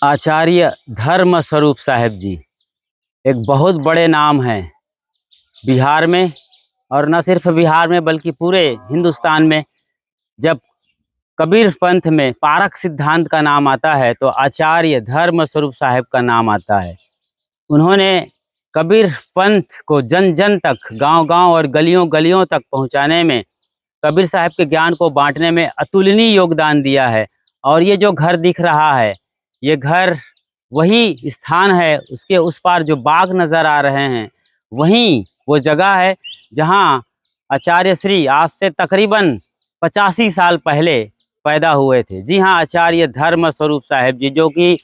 आचार्य धर्म स्वरूप साहेब जी एक बहुत बड़े नाम हैं बिहार में, और न सिर्फ बिहार में बल्कि पूरे हिंदुस्तान में। जब कबीर पंथ में पारक सिद्धांत का नाम आता है तो आचार्य धर्म स्वरूप साहेब का नाम आता है। उन्होंने कबीर पंथ को जन जन तक, गांव गांव और गलियों गलियों तक पहुंचाने में, कबीर साहब के ज्ञान को बांटने में अतुलनीय योगदान दिया है। और ये जो घर दिख रहा है, ये घर वही स्थान है, उसके उस पार जो बाग नज़र आ रहे हैं वहीं वो जगह है जहां आचार्य श्री आज से तकरीबन 85 साल पहले पैदा हुए थे। जी हाँ, आचार्य धर्म स्वरूप साहेब जी, जो कि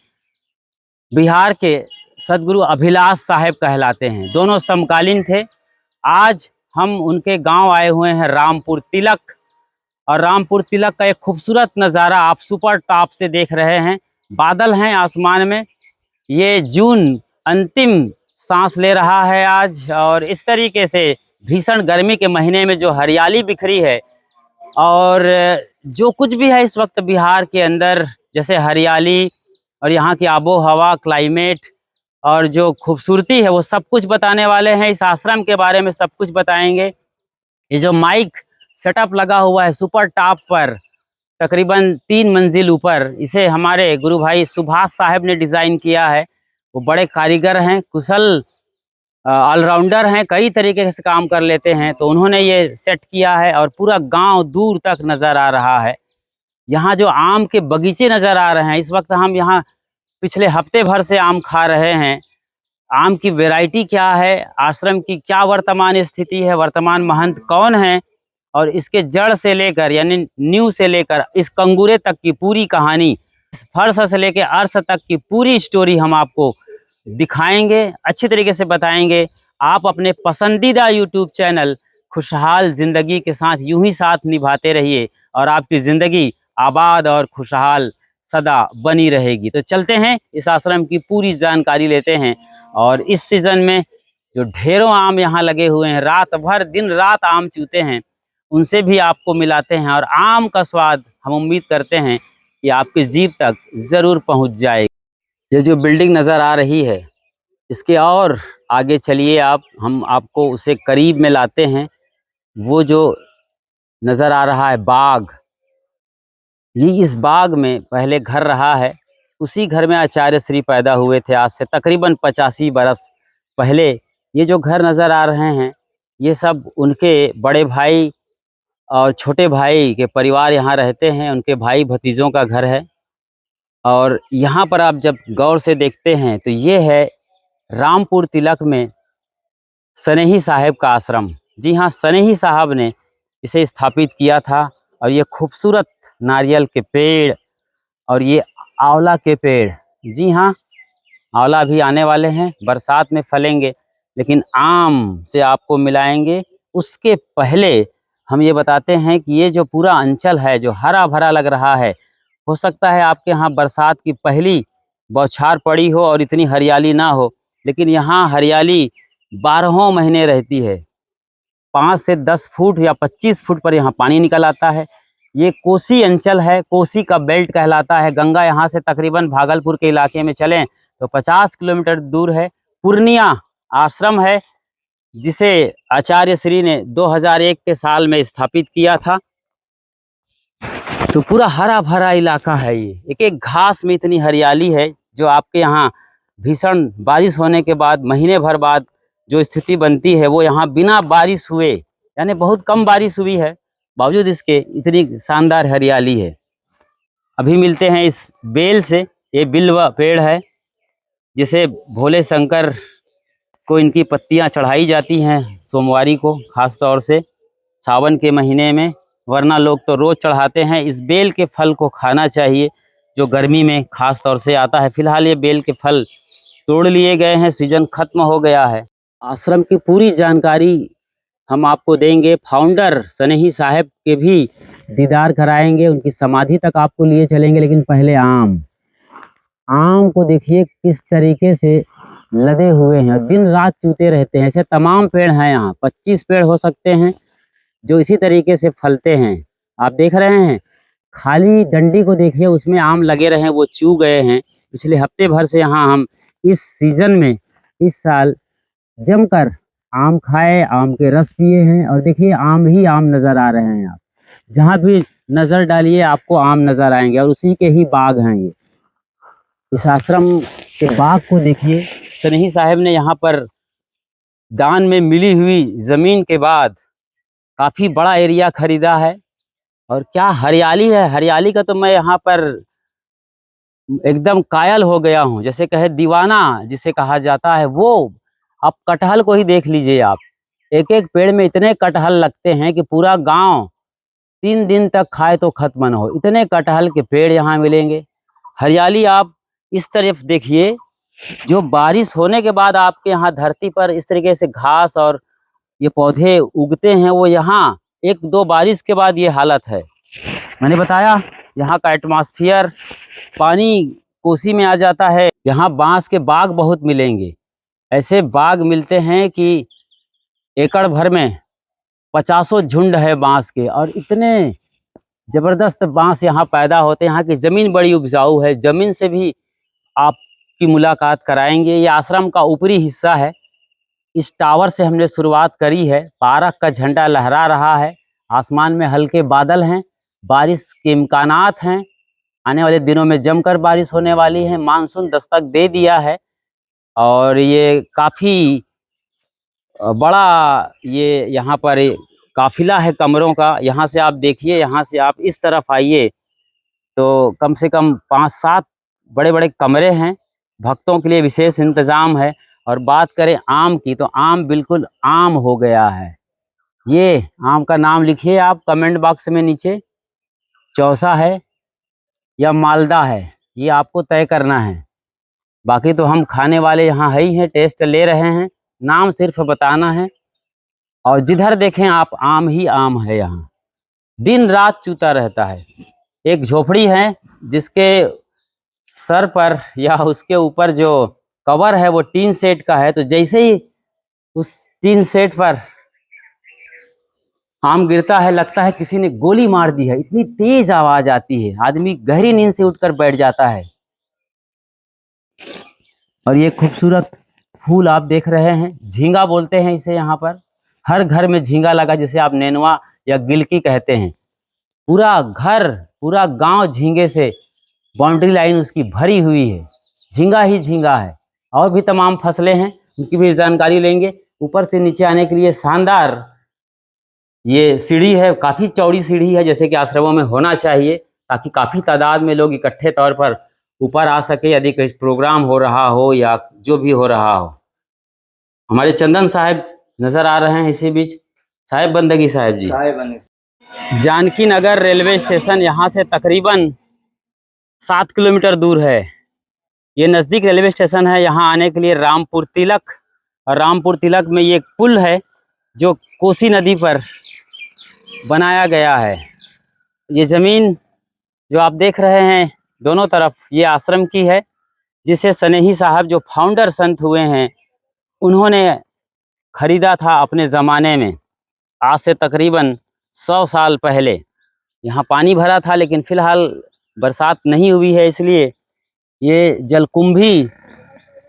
बिहार के सदगुरु अभिलाष साहेब कहलाते हैं, दोनों समकालीन थे। आज हम उनके गांव आए हुए हैं रामपुर तिलक, और रामपुर तिलक का एक खूबसूरत नज़ारा आप सुपर टॉप से देख रहे हैं। बादल हैं आसमान में, ये जून अंतिम सांस ले रहा है आज, और इस तरीके से भीषण गर्मी के महीने में जो हरियाली बिखरी है और जो कुछ भी है इस वक्त बिहार के अंदर, जैसे हरियाली और यहाँ की आबो हवा, क्लाइमेट और जो खूबसूरती है, वो सब कुछ बताने वाले हैं। इस आश्रम के बारे में सब कुछ बताएंगे। ये जो माइक सेटअप लगा हुआ है सुपर टॉप पर, तकरीबन 3 मंजिल ऊपर, इसे हमारे गुरु भाई सुभाष साहब ने डिज़ाइन किया है। वो बड़े कारीगर हैं, कुशल ऑलराउंडर हैं, कई तरीके से काम कर लेते हैं। तो उन्होंने ये सेट किया है और पूरा गांव दूर तक नज़र आ रहा है। यहाँ जो आम के बगीचे नज़र आ रहे हैं, इस वक्त हम यहाँ पिछले हफ्ते भर से आम खा रहे हैं। आम की वैरायटी क्या है, आश्रम की क्या वर्तमान स्थिति है, वर्तमान महंत कौन है, और इसके जड़ से लेकर यानी न्यू से लेकर इस कंगूरे तक की पूरी कहानी, इस फर्श से लेकर अर्श तक की पूरी स्टोरी हम आपको दिखाएंगे, अच्छी तरीके से बताएंगे। आप अपने पसंदीदा यूट्यूब चैनल खुशहाल ज़िंदगी के साथ यूं ही साथ निभाते रहिए और आपकी ज़िंदगी आबाद और खुशहाल सदा बनी रहेगी। तो चलते हैं, इस आश्रम की पूरी जानकारी लेते हैं। और इस सीज़न में जो ढेरों आम यहाँ लगे हुए हैं, रात भर दिन रात आम चूते हैं, उनसे भी आपको मिलाते हैं। और आम का स्वाद हम उम्मीद करते हैं कि आपके जीभ तक ज़रूर पहुँच जाएगा। ये जो बिल्डिंग नज़र आ रही है, इसके और आगे चलिए आप, हम आपको उसे करीब में लाते हैं। वो जो नज़र आ रहा है बाग, ये इस बाग में पहले घर रहा है। उसी घर में आचार्य श्री पैदा हुए थे आज से तकरीबन 85 बरस पहले। ये जो घर नज़र आ रहे हैं, ये सब उनके बड़े भाई और छोटे भाई के परिवार यहाँ रहते हैं, उनके भाई भतीजों का घर है। और यहाँ पर आप जब गौर से देखते हैं तो ये है रामपुर तिलक में सनेही साहब का आश्रम। जी हाँ, सनेही साहब ने इसे स्थापित किया था। और ये खूबसूरत नारियल के पेड़ और ये आंवला के पेड़, जी हाँ, आंवला भी आने वाले हैं, बरसात में फलेंगे, लेकिन आम से आपको मिलाएंगे। उसके पहले हम ये बताते हैं कि ये जो पूरा अंचल है, जो हरा भरा लग रहा है, हो सकता है आपके यहाँ बरसात की पहली बौछार पड़ी हो और इतनी हरियाली ना हो, लेकिन यहाँ हरियाली 12 महीने रहती है। 5 से 10 फुट या 25 फुट पर यहाँ पानी निकल आता है। ये कोसी अंचल है, कोसी का बेल्ट कहलाता है। गंगा यहाँ से तकरीबन भागलपुर के इलाके में चलें तो 50 किलोमीटर दूर है। पूर्णिया आश्रम है, जिसे आचार्य श्री ने 2001 के साल में स्थापित किया था। तो पूरा हरा भरा इलाका है ये, एक एक घास में इतनी हरियाली है, जो आपके यहाँ भीषण बारिश होने के बाद महीने भर बाद जो स्थिति बनती है, वो यहाँ बिना बारिश हुए, यानी बहुत कम बारिश हुई है, बावजूद इसके इतनी शानदार हरियाली है। अभी मिलते हैं इस बेल से। ये बिल्व पेड़ है, जिसे भोले शंकर को इनकी पत्तियां चढ़ाई जाती हैं सोमवारी को, खास तौर से सावन के महीने में, वरना लोग तो रोज़ चढ़ाते हैं। इस बेल के फल को खाना चाहिए, जो गर्मी में खास तौर से आता है। फिलहाल ये बेल के फल तोड़ लिए गए हैं, सीजन खत्म हो गया है। आश्रम की पूरी जानकारी हम आपको देंगे। फाउंडर सनेही साहब के भी दीदार कराएंगे, उनकी समाधि तक आपको लिए चलेंगे। लेकिन पहले आम को देखिए किस तरीके से लदे हुए हैं, दिन रात चूते रहते हैं। ऐसे तमाम पेड़ हैं यहाँ, 25 पेड़ हो सकते हैं जो इसी तरीके से फलते हैं। आप देख रहे हैं, खाली डंडी को देखिए, उसमें आम लगे रहे हैं, वो चू गए हैं। पिछले हफ्ते भर से यहाँ हम इस सीजन में इस साल जमकर आम खाए, आम के रस पिए हैं। और देखिए आम ही आम नज़र आ रहे हैं। आप जहाँ भी नज़र डालिए आपको आम नज़र आएंगे और उसी के ही बाग हैं ये। इस आश्रम के बाग को देखिए, सनेही साहब ने यहाँ पर दान में मिली हुई ज़मीन के बाद काफ़ी बड़ा एरिया खरीदा है। और क्या हरियाली है, हरियाली का तो मैं यहाँ पर एकदम कायल हो गया हूँ। जैसे कहे दीवाना जिसे कहा जाता है वो। आप कटहल को ही देख लीजिए आप, एक एक पेड़ में इतने कटहल लगते हैं कि पूरा गांव 3 दिन तक खाए तो खत्म न हो, इतने कटहल के पेड़ यहाँ मिलेंगे। हरियाली आप इस तरफ देखिए, जो बारिश होने के बाद आपके यहाँ धरती पर इस तरीके से घास और ये पौधे उगते हैं, वो यहाँ 1-2 बारिश के बाद ये हालत है। मैंने बताया यहाँ का एटमॉस्फेयर, पानी कोसी में आ जाता है। यहाँ बांस के बाग बहुत मिलेंगे, ऐसे बाग मिलते हैं कि एकड़ भर में 50 झुंड है बांस के, और इतने ज़बरदस्त बांस यहाँ पैदा होते हैं। यहाँ की ज़मीन बड़ी उपजाऊ है। ज़मीन से भी आपकी मुलाकात कराएंगे। ये आश्रम का ऊपरी हिस्सा है। इस टावर से हमने शुरुआत करी है। पार्क का झंडा लहरा रहा है, आसमान में हल्के बादल हैं, बारिश के इम्कानात हैं। आने वाले दिनों में जमकर बारिश होने वाली है। मानसून दस्तक दे दिया है और ये काफ़ी बड़ा ये यहाँ पर काफिला है कमरों का। यहाँ से आप देखिए, यहाँ से आप इस तरफ आइए तो कम से कम 5-7 बड़े बड़े कमरे हैं। भक्तों के लिए विशेष इंतज़ाम है। और बात करें आम की, तो आम बिल्कुल आम हो गया है। ये आम का नाम लिखिए आप कमेंट बॉक्स में नीचे, चौसा है या मालदा है, ये आपको तय करना है। बाकी तो हम खाने वाले यहाँ है ही हैं, टेस्ट ले रहे हैं, नाम सिर्फ बताना है। और जिधर देखें आप आम ही आम है। यहाँ दिन रात चूता रहता है। एक झोपड़ी है जिसके सर पर या उसके ऊपर जो कवर है वो टीन सेट का है, तो जैसे ही उस टीन सेट पर आम गिरता है लगता है किसी ने गोली मार दी है। इतनी तेज आवाज आती है, आदमी गहरी नींद से उठकर बैठ जाता है। और ये खूबसूरत फूल आप देख रहे हैं, झींगा बोलते हैं इसे। यहाँ पर हर घर में झींगा लगा, जिसे आप नेनुआ या गिलकी कहते हैं। पूरा घर, पूरा गांव झींगे से, बाउंड्री लाइन उसकी भरी हुई है। झींगा ही झींगा है। और भी तमाम फसलें हैं, उनकी भी जानकारी लेंगे। ऊपर से नीचे आने के लिए शानदार ये सीढ़ी है, काफ़ी चौड़ी सीढ़ी है, जैसे कि आश्रमों में होना चाहिए, ताकि काफ़ी तादाद में लोग इकट्ठे तौर पर ऊपर आ सके यदि कोई प्रोग्राम हो रहा हो या जो भी हो रहा हो। हमारे चंदन साहब नज़र आ रहे हैं इसी बीच। साहेब बंदगी साहब जी, जानकी नगर रेलवे स्टेशन यहाँ से तकरीबन 7 किलोमीटर दूर है। ये नज़दीक रेलवे स्टेशन है। यहाँ आने के लिए रामपुर तिलक, और रामपुर तिलक में ये पुल है जो कोसी नदी पर बनाया गया है। ये ज़मीन जो आप देख रहे हैं दोनों तरफ, ये आश्रम की है, जिसे सनेही साहब जो फाउंडर संत हुए हैं उन्होंने खरीदा था अपने ज़माने में, आज से तकरीबन 100 साल पहले। यहाँ पानी भरा था, लेकिन फ़िलहाल बरसात नहीं हुई है, इसलिए ये जलकुंभी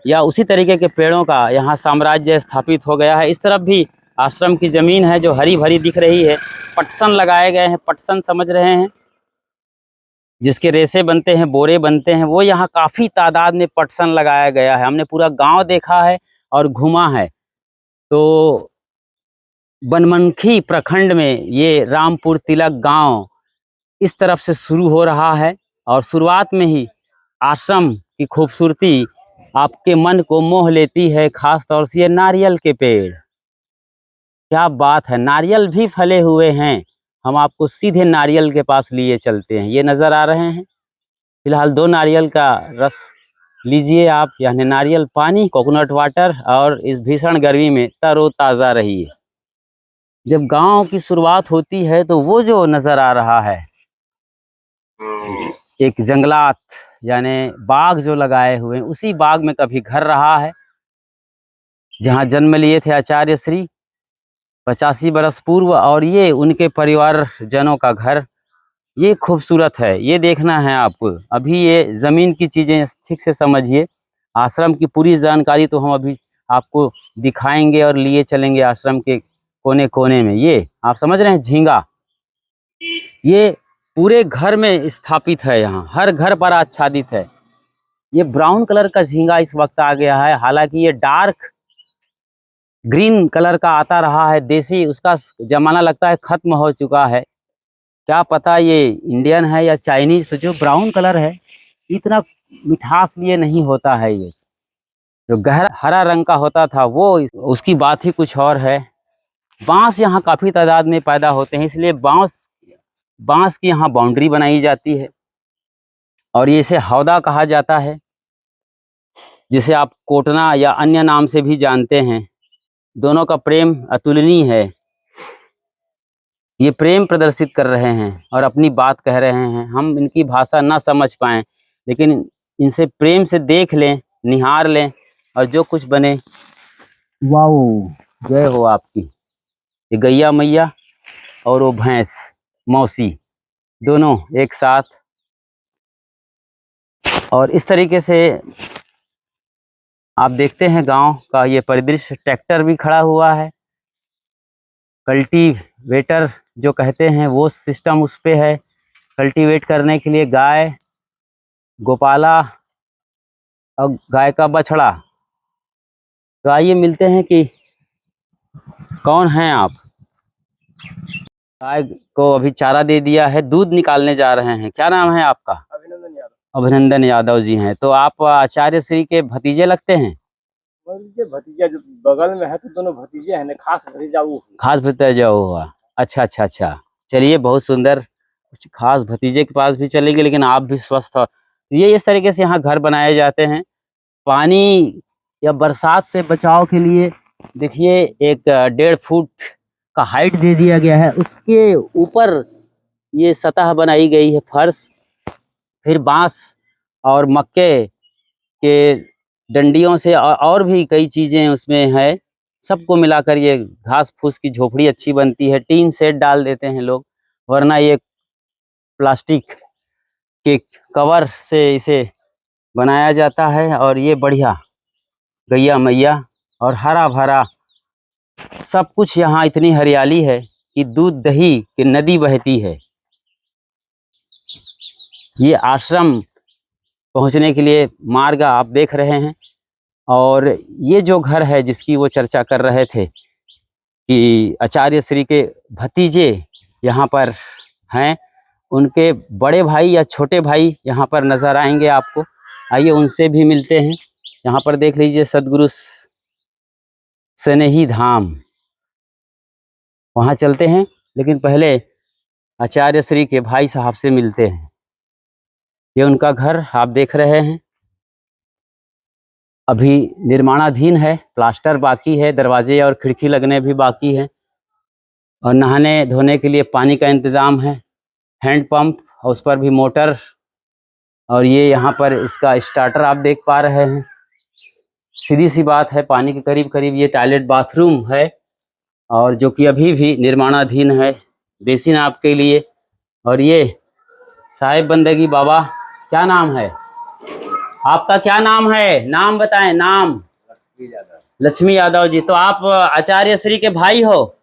या उसी तरीके के पेड़ों का यहाँ साम्राज्य स्थापित हो गया है। इस तरफ भी आश्रम की ज़मीन है जो हरी भरी दिख रही है। पटसन लगाए गए हैं, पटसन समझ रहे हैं, जिसके रेसे बनते हैं, बोरे बनते हैं, वो यहाँ काफ़ी तादाद में पटसन लगाया गया है। हमने पूरा गांव देखा है और घूमा है। तो बनमनखी प्रखंड में ये रामपुर तिलक गांव इस तरफ से शुरू हो रहा है, और शुरुआत में ही आश्रम की खूबसूरती आपके मन को मोह लेती है। खास तौर से ये नारियल के पेड़, क्या बात है, नारियल भी फले हुए हैं। हम आपको सीधे नारियल के पास लिए चलते हैं। ये नज़र आ रहे हैं, फिलहाल 2 नारियल का रस लीजिए आप, यानी नारियल पानी, कोकोनट वाटर, और इस भीषण गर्मी में तरोताज़ा रहिए। जब गांव की शुरुआत होती है तो वो जो नज़र आ रहा है, एक जंगलात यानी बाग जो लगाए हुए हैं, उसी बाग में कभी घर रहा है, जहां जन्म लिए थे आचार्य श्री 85 बरस पूर्व, और ये उनके परिवार जनों का घर ये खूबसूरत है, ये देखना है आपको। अभी ये ज़मीन की चीज़ें ठीक से समझिए। आश्रम की पूरी जानकारी तो हम अभी आपको दिखाएंगे और लिए चलेंगे आश्रम के कोने कोने में। ये आप समझ रहे हैं झींगा, ये पूरे घर में स्थापित है, यहाँ हर घर पर आच्छादित है। ये ब्राउन कलर का झींगा इस वक्त आ गया है, हालांकि ये डार्क ग्रीन कलर का आता रहा है देसी, उसका जमाना लगता है खत्म हो चुका है। क्या पता ये इंडियन है या चाइनीज। तो जो ब्राउन कलर है इतना मिठास लिए नहीं होता है, ये जो गहरा हरा रंग का होता था वो उसकी बात ही कुछ और है। बांस यहाँ काफी तादाद में पैदा होते हैं, इसलिए बांस की यहाँ बाउंड्री बनाई जाती है और ये इसे हौदा कहा जाता है, जिसे आप कोटना या अन्य नाम से भी जानते हैं। दोनों का प्रेम अतुलनीय है। ये प्रेम प्रदर्शित कर रहे हैं और अपनी बात कह रहे हैं। हम इनकी भाषा ना समझ पाएं, लेकिन इनसे प्रेम से देख लें, निहार लें और जो कुछ बने। वाह, जय हो आपकी। ये गैया मैया और वो भैंस मौसी दोनों एक साथ। और इस तरीके से आप देखते हैं गांव का ये परिदृश्य। ट्रैक्टर भी खड़ा हुआ है, कल्टीवेटर जो कहते हैं वो सिस्टम उस पे है। कल्टीवेट करने के लिए गाय, गोपाला और गाय का बछड़ा। तो आइए मिलते हैं कि कौन हैं आप। गाय को अभी चारा दे दिया है, दूध निकालने जा रहे हैं। क्या नाम है आपका? अभिनंदन यादव। अभिनंदन यादव जी हैं। तो आप आचार्य श्री के भतीजे लगते हैं? भतीजा जो बगल में है तो दोनों भतीजे हैं, खास भतीजा वो। खास भतीजा हुआ। अच्छा अच्छा अच्छा, चलिए बहुत सुंदर। कुछ खास भतीजे के पास भी चलेंगे, लेकिन आप भी स्वस्थ हो। ये इस तरीके से यहाँ घर बनाए जाते हैं। पानी या बरसात से बचाव के लिए देखिए एक 1.5 फुट का हाइट दे दिया गया है, उसके ऊपर ये सतह बनाई गई है, फर्श। फिर बांस और मक्के के डंडियों से और भी कई चीजें उसमें है। सबको मिलाकर ये घास फूस की झोपड़ी अच्छी बनती है। टीन सेट डाल देते हैं लोग, वरना ये प्लास्टिक के कवर से इसे बनाया जाता है। और ये बढ़िया गैया मैया और हरा भरा सब कुछ। यहाँ इतनी हरियाली है कि दूध दही की नदी बहती है। ये आश्रम पहुँचने के लिए मार्ग आप देख रहे हैं। और ये जो घर है जिसकी वो चर्चा कर रहे थे कि आचार्य श्री के भतीजे यहाँ पर हैं, उनके बड़े भाई या छोटे भाई यहाँ पर नज़र आएंगे आपको। आइए उनसे भी मिलते हैं। यहाँ पर देख लीजिए सदगुरु स्नेही धाम, वहाँ चलते हैं। लेकिन पहले आचार्य श्री के भाई साहब से मिलते हैं। ये उनका घर आप देख रहे हैं, अभी निर्माणाधीन है, प्लास्टर बाकी है, दरवाजे और खिड़की लगने भी बाकी है। और नहाने धोने के लिए पानी का इंतज़ाम है, हैंड पंप, उस पर भी मोटर। और ये यहाँ पर इसका स्टार्टर आप देख पा रहे हैं। सीधी सी बात है, पानी के करीब करीब ये टॉयलेट बाथरूम है, और जो कि अभी भी निर्माणाधीन है। बेसिन आपके लिए। और ये साहिब बंदगी बाबा, क्या नाम है आपका? क्या नाम है? नाम बताएं। नाम? लक्ष्मी यादव जी। तो आप आचार्य श्री के भाई हो?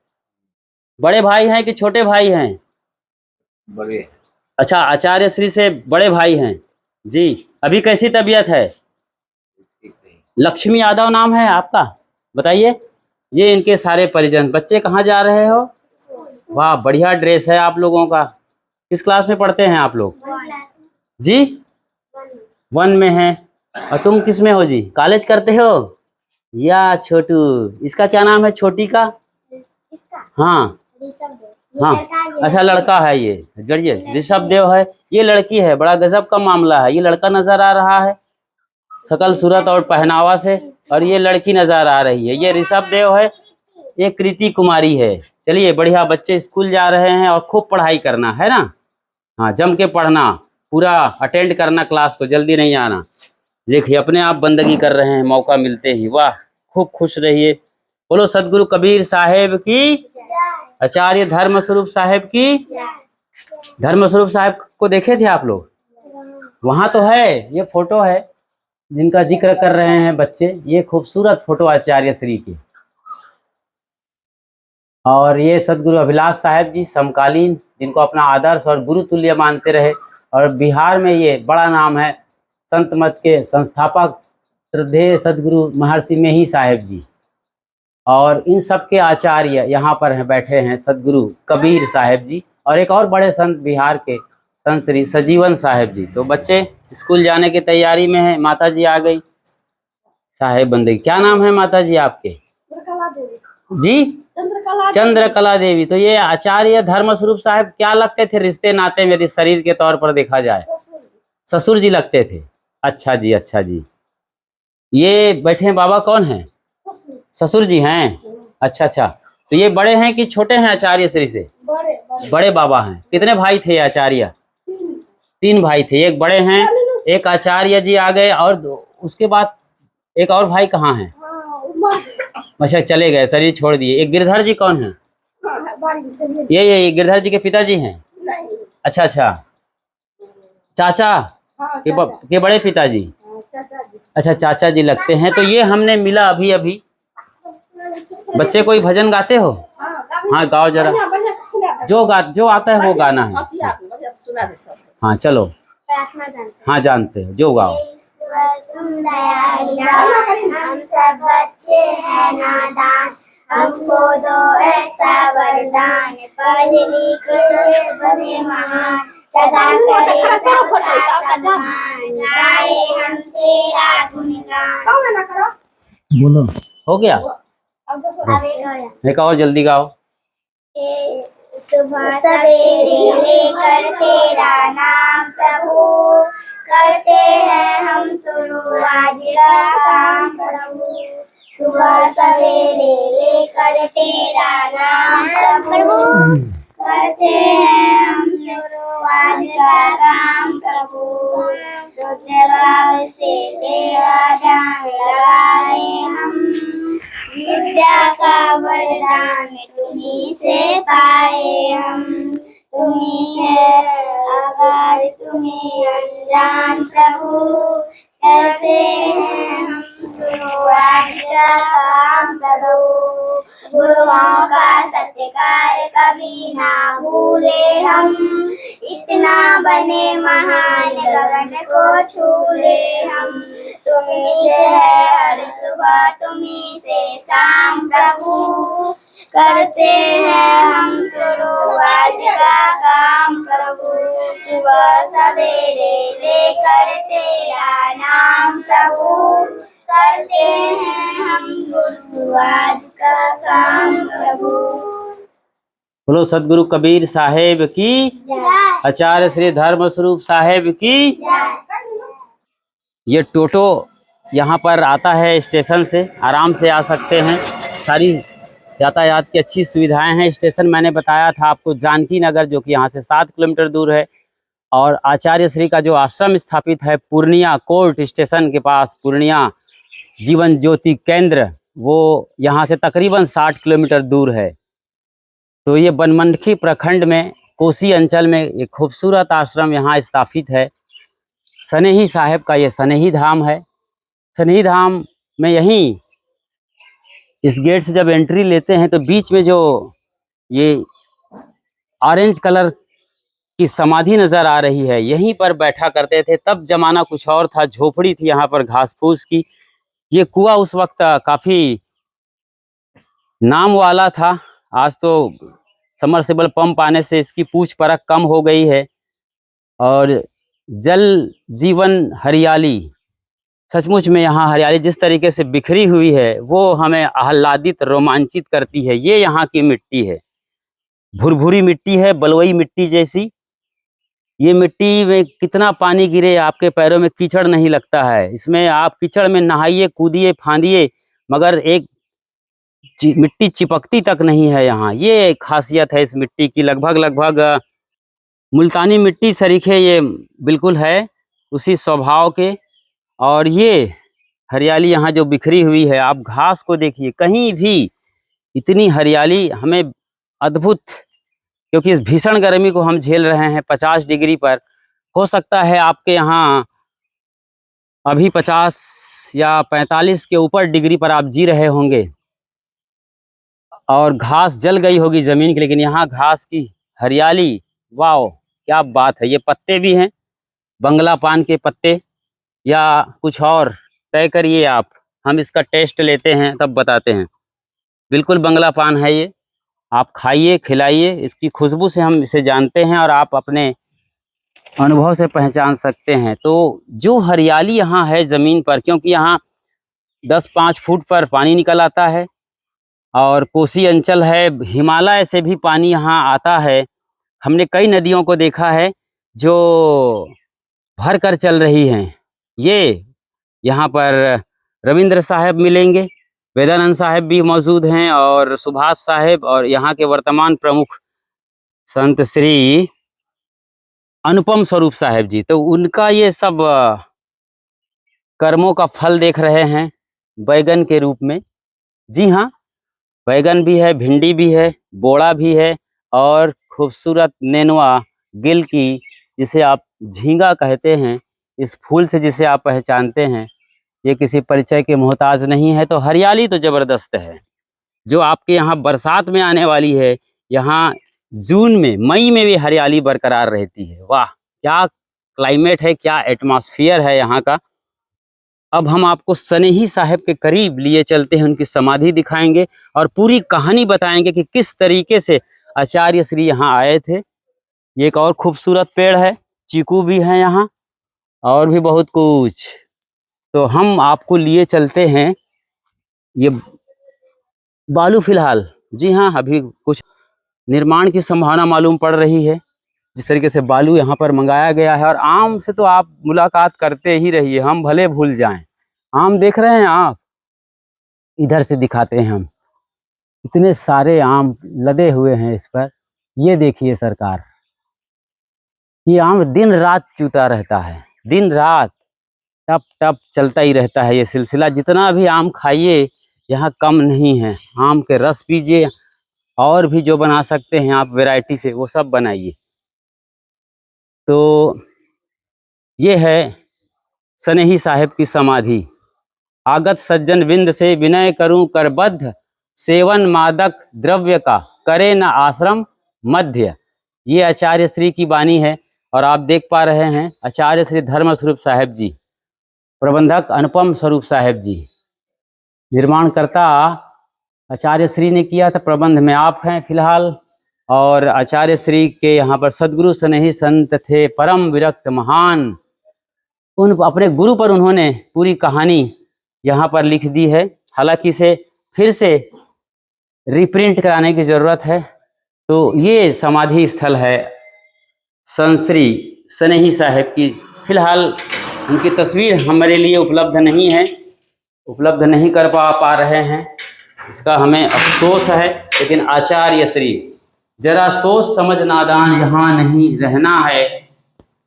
बड़े भाई हैं कि छोटे भाई हैं? बड़े। अच्छा, आचार्य श्री से बड़े भाई हैं जी। अभी कैसी तबीयत है? लक्ष्मी यादव नाम है आपका, बताइए। ये इनके सारे परिजन। बच्चे कहाँ जा रहे हो? वाह, बढ़िया ड्रेस है आप लोगों का। किस क्लास में पढ़ते हैं आप लोग जी? 1 में है। और तुम किस में हो जी? कॉलेज करते हो या? छोटू, इसका क्या नाम है छोटी का? हाँ हाँ, अच्छा लड़का है ये। जड़िए ऋषभ देव है, ये लड़की है। बड़ा गजब का मामला है। ये लड़का नजर आ रहा है शकल सूरत और पहनावा से, और ये लड़की नजर आ रही है। ये ऋषभ देव है, ये कृति कुमारी है। चलिए बढ़िया, बच्चे स्कूल जा रहे हैं और खूब पढ़ाई करना है ना। हाँ, जम के पढ़ना, पूरा अटेंड करना क्लास को, जल्दी नहीं आना। देखिए अपने आप बंदगी कर रहे हैं मौका मिलते ही। वाह, खूब खुश रहिए। बोलो सदगुरु कबीर साहेब की, आचार्य धर्म स्वरूप साहेब की। धर्मस्वरूप साहब को देखे थे आप लोग? वहाँ तो है, ये फोटो है जिनका जिक्र कर रहे हैं बच्चे, ये खूबसूरत फोटो आचार्य श्री की। और ये सदगुरु अभिलाष साहब जी समकालीन, जिनको अपना आदर्श और गुरु तुल्य मानते रहे। और बिहार में ये बड़ा नाम है, संत मत के संस्थापक श्रद्धेय सदगुरु महर्षि मेही साहब जी। और इन सब के आचार्य यहाँ पर हैं, बैठे हैं सदगुरु कबीर साहब जी और एक और बड़े संत बिहार के संत श्री सजीवन साहब जी। तो बच्चे स्कूल जाने की तैयारी में हैं। माता जी आ गई साहेब बंदे। क्या नाम है माता जी आपके? जी चंद्रकला देवी। तो ये आचार्य धर्मस्वरूप साहब क्या लगते थे रिश्ते नाते में, यदि शरीर के तौर पर देखा जाए? ससुर जी लगते थे। अच्छा जी, अच्छा जी। ये बैठे हैं बाबा कौन है? ससुर जी हैं। अच्छा अच्छा। तो ये बड़े हैं कि छोटे हैं आचार्य श्री से? बड़े बाबा हैं। कितने भाई थे आचार्य? 3 भाई थे। एक बड़े हैं, एक आचार्य जी आ गए, और उसके बाद एक और भाई कहाँ है? अच्छा चले गए, शरीर छोड़ दिए। एक गिरधर जी कौन है? ये गिरधर जी के पिताजी हैं? अच्छा अच्छा, चाचा के बड़े पिताजी। अच्छा चाचा जी लगते हैं। तो ये हमने मिला अभी अभी। बच्चे कोई भजन गाते हो? हाँ गाओ जरा, जो आता है वो गाना है। हाँ चलो, हाँ जानते हो, जो गाओ। तुम दयालु, हम सब बच्चे हैं नादान, हमको दो ऐसा वरदान, पढ़ लिख बने महान, सदा करे सबका सम्मान, गाए हम तेरा गुणगान। बोलो, हो गया? एक और जल्दी गाओ। सुबह सवेरे लेकर तेरा नाम प्रभु, करते हैं हम शुरू आज का काम प्रभु। सुबह सवेरे लेकर तेरा नाम प्रभु, करते हैं हम शुरू आज का काम प्रभु। शुद्ध भाव से तेरा ध्यान लगाए हम, विद्या का वरदान तुम्हीं से पाए हम। तुम्हीं है आगाज तुम्हीं अनजान प्रभु, करते हैं हम शुरुआत का काम प्रभु। गुरुओं का सत्कार कभी ना भूले हम, इतना बने महान गगन को छूले हम। तुम्हीं से है हर सुबह तुम्हीं से शाम प्रभु, करते हैं हम शुरू आज का काम प्रभु। सुबह सवेरे लेकर तेरा नाम प्रभु, करते हैं हम शुरू आज का काम प्रभु। बोलो सदगुरु कबीर साहेब की जय। आचार्य श्री धर्मस्वरूप साहेब की जय। ये टोटो यहाँ पर आता है स्टेशन से, आराम से आ सकते हैं। सारी यातायात की अच्छी सुविधाएं हैं। स्टेशन मैंने बताया था आपको जानकी नगर, जो कि यहाँ से 7 किलोमीटर दूर है। और आचार्य श्री का जो आश्रम स्थापित है पूर्णिया कोर्ट स्टेशन के पास, पूर्णिया जीवन ज्योति केंद्र, वो यहाँ से तकरीबन 60 किलोमीटर दूर है। तो ये बनमनखी प्रखंड में कोसी अंचल में एक खूबसूरत आश्रम यहाँ स्थापित है। सनेही साहेब का ये सनेही धाम है। सनेही धाम में यहीं इस गेट से जब एंट्री लेते हैं तो बीच में जो ये ऑरेंज कलर की समाधि नज़र आ रही है, यहीं पर बैठा करते थे। तब जमाना कुछ और था, झोपड़ी थी यहाँ पर घास फूस की। ये कुआं उस वक्त काफ़ी नाम वाला था। आज तो समरसेबल पंप आने से इसकी पूछ परख कम हो गई है। और जल जीवन हरियाली, सचमुच में यहाँ हरियाली जिस तरीके से बिखरी हुई है वो हमें आह्लादित रोमांचित करती है। ये यहाँ की मिट्टी है, भुरभुरी मिट्टी है, बलुई मिट्टी जैसी। ये मिट्टी में कितना पानी गिरे आपके पैरों में कीचड़ नहीं लगता है। इसमें आप कीचड़ में नहाइए, कूदिए, फांदिए, मगर एक मिट्टी चिपकती तक नहीं है यहाँ। ये खासियत है इस मिट्टी की। लगभग मुल्तानी मिट्टी सरीखे ये बिल्कुल है, उसी स्वभाव के। और ये हरियाली यहाँ जो बिखरी हुई है, आप घास को देखिए, कहीं भी इतनी हरियाली हमें अद्भुत क्योंकि इस भीषण गर्मी को हम झेल रहे हैं 50 डिग्री पर। हो सकता है आपके यहाँ अभी 50 या 45 के ऊपर डिग्री पर आप जी रहे होंगे और घास जल गई होगी ज़मीन की, लेकिन यहाँ घास की हरियाली, वाह क्या बात है। ये पत्ते भी हैं, बंगला पान के पत्ते या कुछ और, तय करिए आप, हम इसका टेस्ट लेते हैं तब बताते हैं। बिल्कुल बंगला पान है ये, आप खाइए, खिलाइए, इसकी खुशबू से हम इसे जानते हैं और आप अपने अनुभव से पहचान सकते हैं। तो जो हरियाली यहाँ है ज़मीन पर, क्योंकि यहाँ 10-5 फुट पर पानी निकल आता है और कोसी अंचल है, हिमालय से भी पानी यहाँ आता है। हमने कई नदियों को देखा है जो भर कर चल रही हैं। ये यहाँ पर रविंद्र साहब मिलेंगे, वेदानंद साहब भी मौजूद हैं और सुभाष साहब, और यहाँ के वर्तमान प्रमुख संत श्री अनुपम स्वरूप साहब जी। तो उनका ये सब कर्मों का फल देख रहे हैं बैगन के रूप में। जी हाँ, बैगन भी है, भिंडी भी है, बोड़ा भी है और खूबसूरत नेनुआ गिल की, जिसे आप झींगा कहते हैं, इस फूल से जिसे आप पहचानते हैं, ये किसी परिचय के मोहताज नहीं है। तो हरियाली तो ज़बरदस्त है जो आपके यहाँ बरसात में आने वाली है। यहाँ जून में, मई में भी हरियाली बरकरार रहती है। वाह क्या क्लाइमेट है, क्या एटमॉस्फेयर है यहाँ का। अब हम आपको सनेही साहब के करीब लिए चलते हैं, उनकी समाधि दिखाएंगे और पूरी कहानी बताएंगे कि किस तरीके से आचार्य श्री यहाँ आए थे। ये एक और खूबसूरत पेड़ है, चीकू भी है यहाँ और भी बहुत कुछ। तो हम आपको लिए चलते हैं। ये बालू फिलहाल, जी हाँ, अभी कुछ निर्माण की संभावना मालूम पड़ रही है। जिस तरीके से बालू यहाँ पर मंगाया गया है, और आम से तो आप मुलाकात करते ही रहिए, हम भले भूल जाएं। आम देख रहे हैं आप, इधर से दिखाते हैं हम, इतने सारे आम लदे हुए हैं इस पर। ये देखिए सरकार, ये आम दिन रात चूता रहता है, दिन रात टप टप चलता ही रहता है ये सिलसिला। जितना भी आम खाइए यहाँ कम नहीं है। आम के रस पीजिए, और भी जो बना सकते हैं आप वैरायटी से, वो सब बनाइए। तो ये है सनेही साहब की समाधि। आगत सज्जन विंद से विनय करूं करबद्ध, सेवन मादक द्रव्य का करे न आश्रम मध्य। ये आचार्य श्री की वाणी है और आप देख पा रहे हैं आचार्य श्री धर्म स्वरूप साहब जी, प्रबंधक अनुपम स्वरूप साहब जी, निर्माणकर्ता आचार्य श्री ने किया था, प्रबंध में आप हैं फिलहाल। और आचार्य श्री के यहाँ पर सदगुरु सनेही संत थे परम विरक्त महान, उन अपने गुरु पर उन्होंने पूरी कहानी यहाँ पर लिख दी है। हालांकि इसे फिर से रिप्रिंट कराने की ज़रूरत है। तो ये समाधि स्थल है संत श्री सनेही साहब की। फिलहाल उनकी तस्वीर हमारे लिए उपलब्ध नहीं है, उपलब्ध नहीं कर पा रहे हैं, इसका हमें अफसोस है। लेकिन आचार्य श्री, जरा सोच समझ नादान यहाँ नहीं रहना है,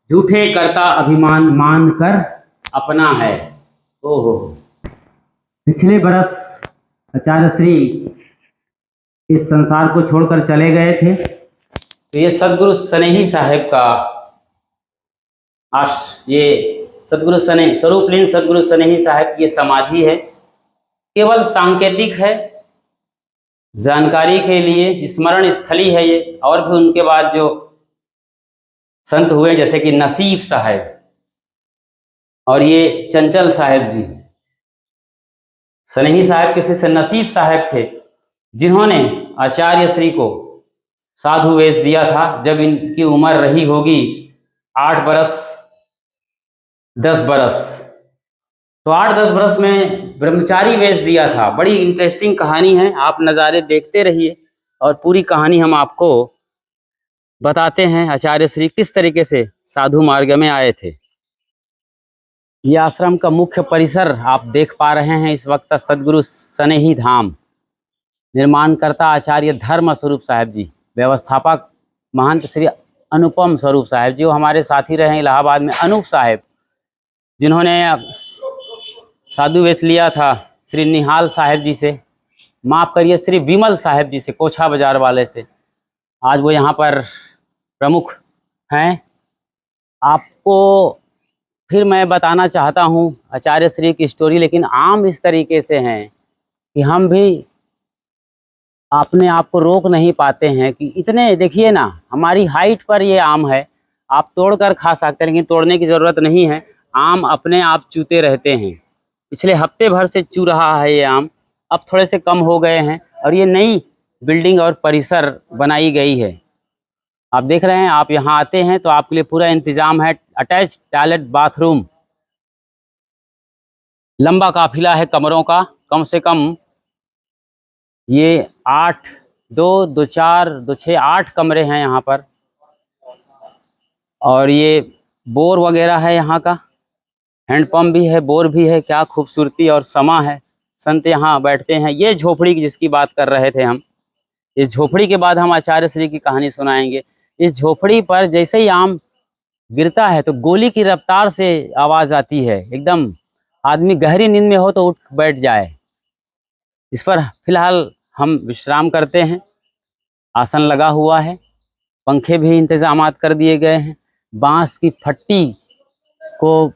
झूठे करता अभिमान मान कर अपना है। ओहो, पिछले बरस आचार्य श्री इस संसार को छोड़कर चले गए थे। तो ये सदगुरु सनेही साहब का ये सदगुरु स्वरूपलीन सदगुरु सनेही साहब की ये समाधि है। केवल सांकेतिक है, जानकारी के लिए स्मरण स्थली है ये। और भी उनके बाद जो संत हुए, जैसे कि नसीब साहब और ये चंचल साहब जी। सनेही साहब के शिष्य नसीब साहब थे, जिन्होंने आचार्य श्री को साधु वेश दिया था जब इनकी उम्र रही होगी 8 बरस 10 बरस। तो 8-10 बरस में ब्रह्मचारी वेश दिया था। बड़ी इंटरेस्टिंग कहानी है, आप नज़ारे देखते रहिए और पूरी कहानी हम आपको बताते हैं आचार्य श्री किस तरीके से साधु मार्ग में आए थे। ये आश्रम का मुख्य परिसर आप देख पा रहे हैं इस वक्त, सदगुरु सनेही धाम। निर्माणकर्ता आचार्य धर्म स्वरूप साहब जी, व्यवस्थापक महंत श्री अनुपम स्वरूप साहब जी, वो हमारे साथी रहे इलाहाबाद में। अनूप साहब, जिन्होंने साधु वेश लिया था श्री निहाल साहब जी से, माफ़ करिए श्री विमल साहब जी से, कोछा बाजार वाले से। आज वो यहाँ पर प्रमुख हैं। आपको फिर मैं बताना चाहता हूँ आचार्य श्री की स्टोरी, लेकिन आम इस तरीके से हैं कि हम भी अपने आप को रोक नहीं पाते हैं कि इतने, देखिए ना, हमारी हाइट पर ये आम है, आप तोड़कर खा सकते हैं, लेकिन तोड़ने की ज़रूरत नहीं है। आम अपने आप चूते रहते हैं। पिछले हफ्ते भर से चू रहा है ये आम, अब थोड़े से कम हो गए हैं और ये नई बिल्डिंग और परिसर बनाई गई है। आप देख रहे हैं, आप यहाँ आते हैं तो आपके लिए पूरा इंतजाम है, अटैच टॉयलेट, बाथरूम, लंबा काफिला है कमरों का, कम से कम ये 8, 2, 2, 4, 2, 6, 8 कमरे हैं यहाँ पर। और ये बोर वगैरह है यहाँ का, हैंडपम्प भी है, बोर भी है। क्या खूबसूरती और समा है, संत यहाँ बैठते हैं। ये झोपड़ी की जिसकी बात कर रहे थे हम, इस झोपड़ी के बाद हम आचार्य श्री की कहानी सुनाएंगे। इस झोपड़ी पर जैसे ही आम गिरता है तो गोली की रफ्तार से आवाज़ आती है, एकदम आदमी गहरी नींद में हो तो उठ बैठ जाए। इस पर फिलहाल हम विश्राम करते हैं। आसन लगा हुआ है, पंखे भी इंतजामात कर दिए गए हैं। बांस की फट्टी को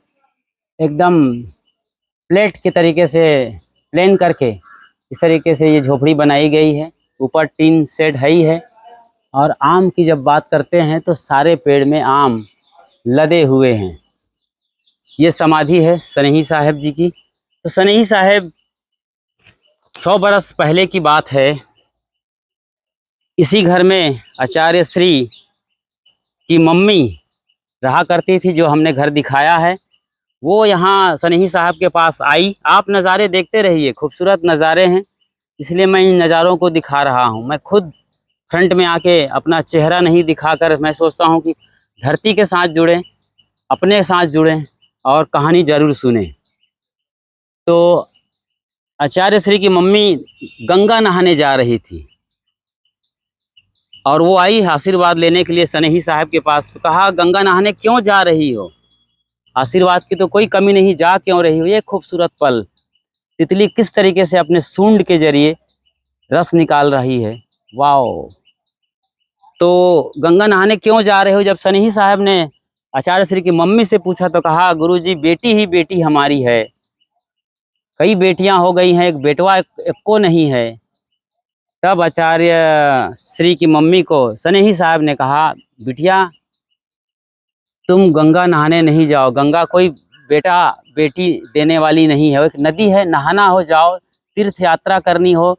एकदम प्लेट के तरीके से प्लेन करके इस तरीके से ये झोपड़ी बनाई गई है। ऊपर टीन शेड है ही है। और आम की जब बात करते हैं तो सारे पेड़ में आम लदे हुए हैं। ये समाधि है सनही साहब जी की। तो सनही साहब 100 बरस पहले की बात है, इसी घर में आचार्य श्री की मम्मी रहा करती थी, जो हमने घर दिखाया है। वो यहाँ सनही साहब के पास आई। आप नज़ारे देखते रहिए, खूबसूरत नज़ारे हैं, इसलिए मैं इन नज़ारों को दिखा रहा हूँ। मैं खुद फ्रंट में आके अपना चेहरा नहीं दिखाकर, मैं सोचता हूँ कि धरती के साथ जुड़ें, अपने साथ जुड़ें और कहानी ज़रूर सुने। तो आचार्य श्री की मम्मी गंगा नहाने जा रही थी और वो आई आशीर्वाद लेने के लिए सनही साहब के पास। तो कहा, गंगा नहाने क्यों जा रही हो? आशीर्वाद की तो कोई कमी नहीं, जा क्यों रही हो? ये खूबसूरत पल, तितली किस तरीके से अपने सूंड के जरिए रस निकाल रही है, वाओ। तो गंगा नहाने क्यों जा रहे हो? जब सनही साहब ने आचार्य श्री की मम्मी से पूछा तो कहा, गुरुजी बेटी ही बेटी हमारी है, कई बेटियां हो गई हैं, एक बेटवा एक को नहीं है। तब आचार्य श्री की मम्मी को सनही साहब ने कहा, बिटिया तुम गंगा नहाने नहीं जाओ, गंगा कोई बेटा बेटी देने वाली नहीं है, वो एक नदी है, नहाना हो जाओ, तीर्थ यात्रा करनी हो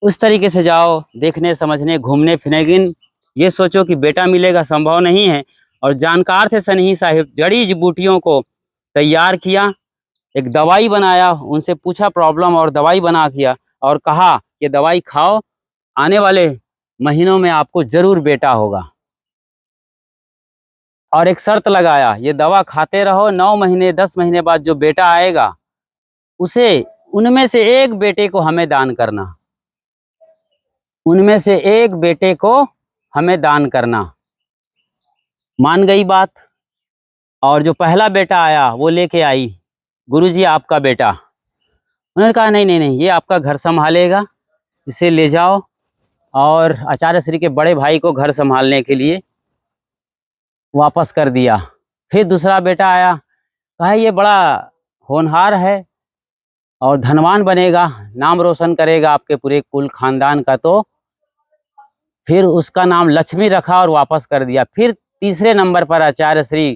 उस तरीके से जाओ, देखने समझने घूमने फिरने। लेकिन ये सोचो कि बेटा मिलेगा, संभव नहीं है। और जानकार थे सनही साहिब, जड़ी बूटियों को तैयार किया, एक दवाई बनाया, उनसे पूछा प्रॉब्लम और दवाई बना किया और कहा कि दवाई खाओ, आने वाले महीनों में आपको जरूर बेटा होगा। और एक शर्त लगाया, ये दवा खाते रहो, 9 महीने 10 महीने बाद जो बेटा आएगा उसे उनमें से एक बेटे को हमें दान करना, उनमें से एक बेटे को हमें दान करना। मान गई बात। और जो पहला बेटा आया वो लेके आई, गुरुजी आपका बेटा। उन्होंने कहा, नहीं नहीं नहीं, ये आपका घर संभालेगा, इसे ले जाओ। और आचार्य श्री के बड़े भाई को घर संभालने के लिए वापस कर दिया। फिर दूसरा बेटा आया, कहा ये बड़ा होनहार है और धनवान बनेगा, नाम रोशन करेगा आपके पूरे कुल खानदान का। तो फिर उसका नाम लक्ष्मी रखा और वापस कर दिया। फिर तीसरे नंबर पर आचार्य श्री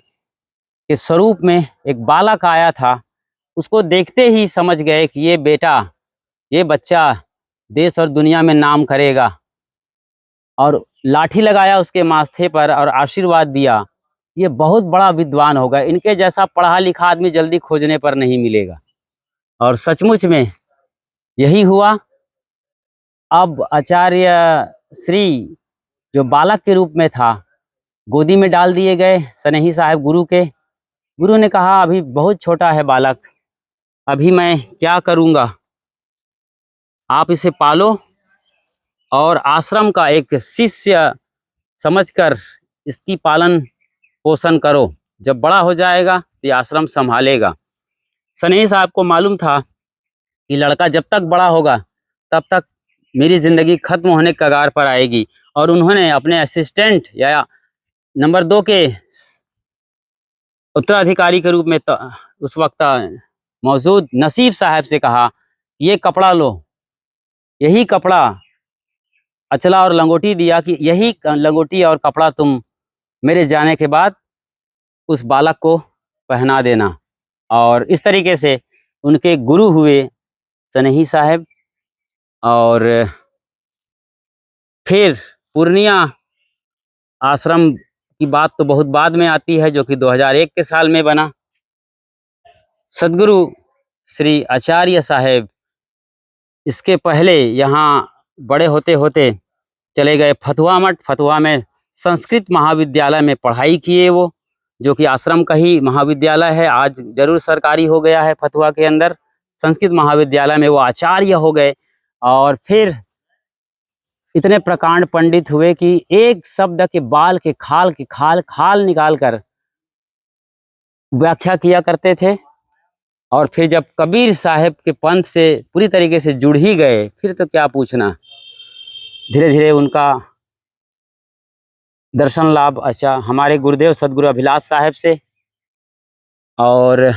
के स्वरूप में एक बालक आया था। उसको देखते ही समझ गए कि ये बेटा, ये बच्चा देश और दुनिया में नाम करेगा। और लाठी लगाया उसके माथे पर और आशीर्वाद दिया, ये बहुत बड़ा विद्वान होगा, इनके जैसा पढ़ा लिखा आदमी जल्दी खोजने पर नहीं मिलेगा। और सचमुच में यही हुआ। अब आचार्य श्री जो बालक के रूप में था, गोदी में डाल दिए गए सनही साहब गुरु के। गुरु ने कहा, अभी बहुत छोटा है बालक, अभी मैं क्या करूँगा, आप इसे पालो और आश्रम का एक शिष्य समझकर इसकी पालन पोषण करो, जब बड़ा हो जाएगा तो ये आश्रम संभालेगा। सनही साहब को मालूम था कि लड़का जब तक बड़ा होगा तब तक मेरी ज़िंदगी खत्म होने के कगार पर आएगी। और उन्होंने अपने असिस्टेंट या नंबर 2 के उत्तराधिकारी के रूप में उस वक्त मौजूद नसीब साहब से कहा, ये कपड़ा लो, यही कपड़ा अचला और लंगोटी दिया कि यही लंगोटी और कपड़ा तुम मेरे जाने के बाद उस बालक को पहना देना। और इस तरीके से उनके गुरु हुए सनेही साहब। और फिर पूर्णिया आश्रम की बात तो बहुत बाद में आती है, जो कि 2001 के साल में बना। सदगुरु श्री आचार्य साहेब इसके पहले यहाँ बड़े होते होते चले गए फतुहा मठ। फतुहा में संस्कृत महाविद्यालय में पढ़ाई किए वो, जो कि आश्रम का ही महाविद्यालय है। आज जरूर सरकारी हो गया है फतुहा के अंदर। संस्कृत महाविद्यालय में वो आचार्य हो गए। और फिर इतने प्रकांड पंडित हुए कि एक शब्द के बाल के खाल निकाल कर व्याख्या किया करते थे। और फिर जब कबीर साहब के पंथ से पूरी तरीके से जुड़ ही गए, फिर तो क्या पूछना। धीरे धीरे उनका दर्शन लाभ अच्छा हमारे गुरुदेव सदगुरु अभिलाष साहब से, और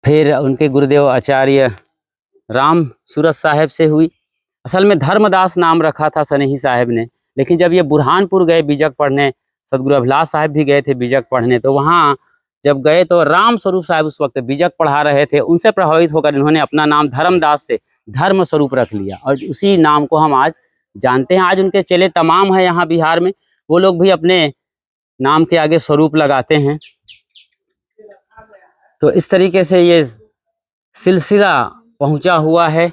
फिर उनके गुरुदेव आचार्य राम सूरत साहब से हुई। असल में धर्मदास नाम रखा था सनेही साहब ने, लेकिन जब ये बुरहानपुर गए बीजक पढ़ने, सदगुरु अभिलाष साहब भी गए थे बीजक पढ़ने, तो वहाँ जब गए तो राम स्वरूप साहब उस वक्त बीजक पढ़ा रहे थे। उनसे प्रभावित होकर इन्होंने अपना नाम धर्मदास से धर्म स्वरूप रख लिया, और उसी नाम को हम आज जानते हैं। आज उनके चेले तमाम हैं यहाँ बिहार में, वो लोग भी अपने नाम के आगे स्वरूप लगाते हैं। तो इस तरीके से ये सिलसिला पहुंचा हुआ है।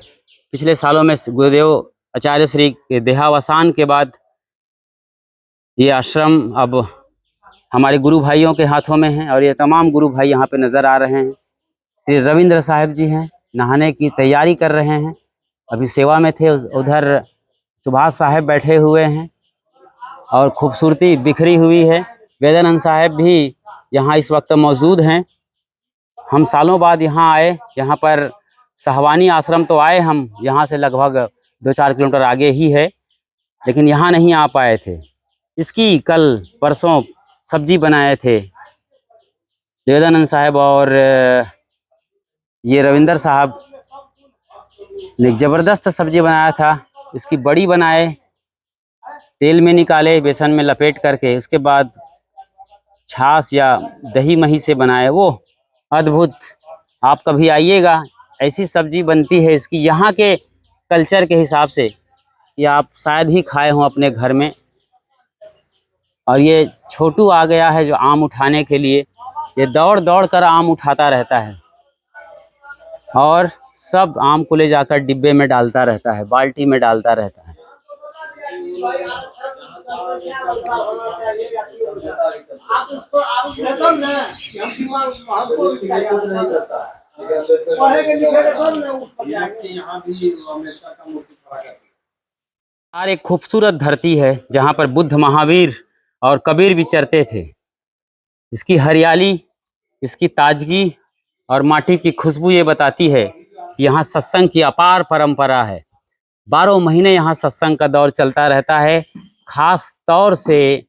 पिछले सालों में गुरुदेव आचार्य श्री के देहावसान के बाद ये आश्रम अब हमारे गुरु भाइयों के हाथों में है, और ये तमाम गुरु भाई यहाँ पे नज़र आ रहे हैं। श्री रविंद्र साहब जी हैं, नहाने की तैयारी कर रहे हैं, अभी सेवा में थे। उधर सुभाष साहब बैठे हुए हैं और खूबसूरती बिखरी हुई है। वेदानंद साहब भी यहाँ इस वक्त मौजूद हैं। हम सालों बाद यहाँ आए, यहाँ पर साहवानी आश्रम तो आए हम, यहाँ से लगभग 2-4 किलोमीटर आगे ही है, लेकिन यहाँ नहीं आ पाए थे। इसकी कल परसों सब्जी बनाए थे वेदानंद साहब, और ये रविंदर साहब ने ज़बरदस्त सब्जी बनाया था। इसकी बड़ी बनाए, तेल में निकाले, बेसन में लपेट करके, उसके बाद छाछ या दही मही से बनाए, वो अद्भुत। आप कभी आइएगा, ऐसी सब्जी बनती है इसकी यहाँ के कल्चर के हिसाब से कि आप शायद ही खाए हों अपने घर में। और ये छोटू आ गया है जो आम उठाने के लिए, ये दौड़ दौड़ कर आम उठाता रहता है और सब आम को ले जाकर डिब्बे में डालता रहता है, बाल्टी में डालता रहता है। यार एक खूबसूरत धरती है जहाँ पर बुद्ध, महावीर और कबीर विचरते थे। इसकी हरियाली, इसकी ताजगी और माटी की खुशबू ये बताती है कि यहाँ सत्संग की अपार परंपरा है। 12 महीने यहाँ सत्संग का दौर चलता रहता है। खास तौर से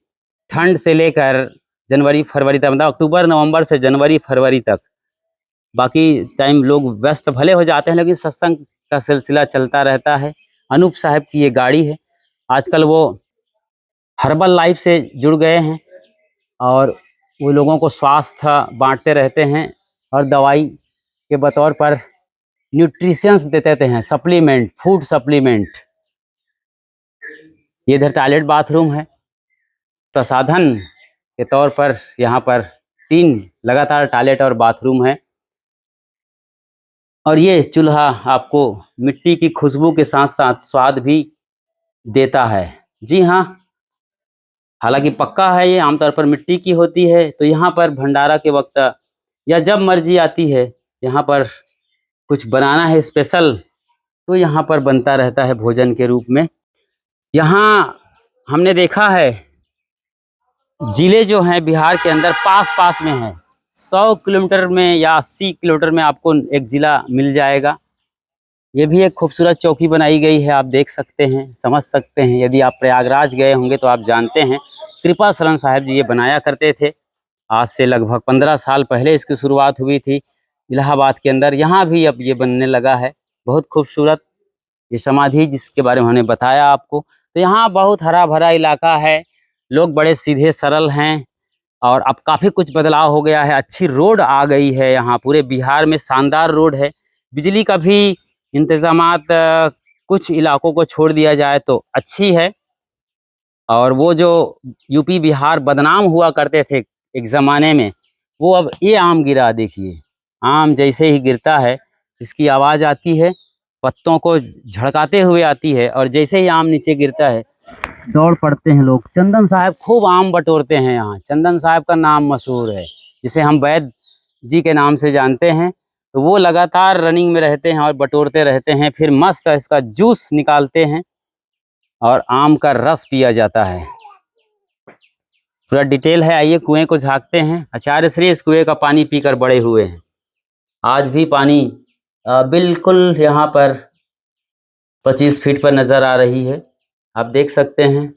ठंड से लेकर जनवरी फरवरी तक, मतलब अक्टूबर नवंबर से जनवरी फरवरी तक। बाकी टाइम लोग व्यस्त भले हो जाते हैं, लेकिन सत्संग का सिलसिला चलता रहता है। अनूप साहब की ये गाड़ी है। आजकल वो हर्बल लाइफ से जुड़ गए हैं और वो लोगों को स्वास्थ्य बांटते रहते हैं और दवाई के बतौर पर न्यूट्रिशंस देते हैं, सप्लीमेंट, फूड सप्लीमेंट। ये इधर टॉयलेट बाथरूम है। प्रसाधन के तौर पर यहाँ पर 3 लगातार टॉयलेट और बाथरूम है। और ये चूल्हा आपको मिट्टी की खुशबू के साथ साथ स्वाद भी देता है। जी हाँ, हालांकि पक्का है, ये आमतौर पर मिट्टी की होती है। तो यहाँ पर भंडारा के वक्त या जब मर्जी आती है, यहाँ पर कुछ बनाना है स्पेशल, तो यहाँ पर बनता रहता है भोजन के रूप में। यहाँ हमने देखा है जिले जो हैं बिहार के अंदर पास पास में हैं। 100 किलोमीटर में या 80 किलोमीटर में आपको एक ज़िला मिल जाएगा। ये भी एक खूबसूरत चौकी बनाई गई है, आप देख सकते हैं, समझ सकते हैं। यदि आप प्रयागराज गए होंगे तो आप जानते हैं कृपा शरण साहब जी ये बनाया करते थे। आज से लगभग 15 साल पहले इसकी शुरुआत हुई थी इलाहाबाद के अंदर। यहाँ भी अब ये बनने लगा है, बहुत खूबसूरत ये समाधि जिसके बारे में हमने बताया आपको। तो यहाँ बहुत हरा भरा इलाका है, लोग बड़े सीधे सरल हैं और अब काफ़ी कुछ बदलाव हो गया है। अच्छी रोड आ गई है यहाँ, पूरे बिहार में शानदार रोड है। बिजली का भी इंतजामात कुछ इलाकों को छोड़ दिया जाए तो अच्छी है। और वो जो यूपी बिहार बदनाम हुआ करते थे एक ज़माने में, वो अब ये आम गिरा देखिए। आम जैसे ही गिरता है इसकी आवाज़ आती है, पत्तों को झड़काते हुए आती है, और जैसे ही आम नीचे गिरता है दौड़ पड़ते हैं लोग। चंदन साहब खूब आम बटोरते हैं यहाँ, चंदन साहब का नाम मशहूर है, जिसे हम वैद जी के नाम से जानते हैं। तो वो लगातार रनिंग में रहते हैं और बटोरते रहते हैं, फिर मस्त इसका जूस निकालते हैं और आम का रस पिया जाता है। पूरा डिटेल है, आइए कुएं को झांकते हैं। आचार्य श्री इस कुएं का पानी पीकर बड़े हुए हैं। आज भी पानी बिल्कुल यहाँ पर 25 फीट पर नज़र आ रही है, आप देख सकते हैं।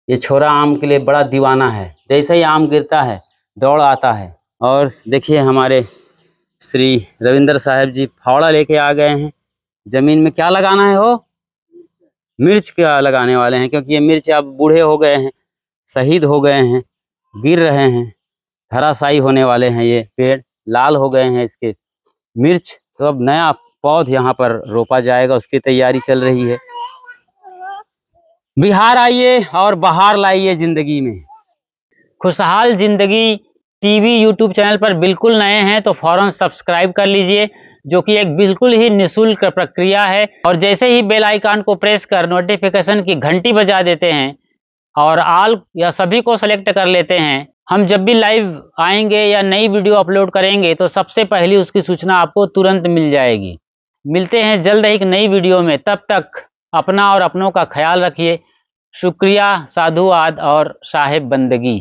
ये छोरा आम के लिए बड़ा दीवाना है, जैसे ही आम गिरता है दौड़ आता है। और देखिए हमारे श्री रविंद्र साहब जी फावड़ा लेके आ गए हैं। ज़मीन में क्या लगाना है हो? मिर्च क्या लगाने वाले हैं, क्योंकि ये मिर्च अब बूढ़े हो गए हैं, शहीद हो गए हैं, गिर रहे हैं, धराशायी होने वाले हैं। ये पेड़ लाल हो गए हैं इसके मिर्च, तो अब नया पौध यहाँ पर रोपा जाएगा, उसकी तैयारी चल रही है। बिहार आइए और बहार लाइए जिंदगी में। खुशहाल जिंदगी टीवी यूट्यूब चैनल पर बिल्कुल नए हैं तो फौरन सब्सक्राइब कर लीजिए, जो कि एक बिल्कुल ही निःशुल्क प्रक्रिया है। और जैसे ही बेल आइकन को प्रेस कर नोटिफिकेशन की घंटी बजा देते हैं और ऑल या सभी को सेलेक्ट कर लेते हैं, हम जब भी लाइव आएंगे या नई वीडियो अपलोड करेंगे तो सबसे पहले उसकी सूचना आपको तुरंत मिल जाएगी। मिलते हैं जल्द ही एक नई वीडियो में, तब तक अपना और अपनों का ख्याल रखिए। शुक्रिया, साधुवाद और साहेब बंदगी।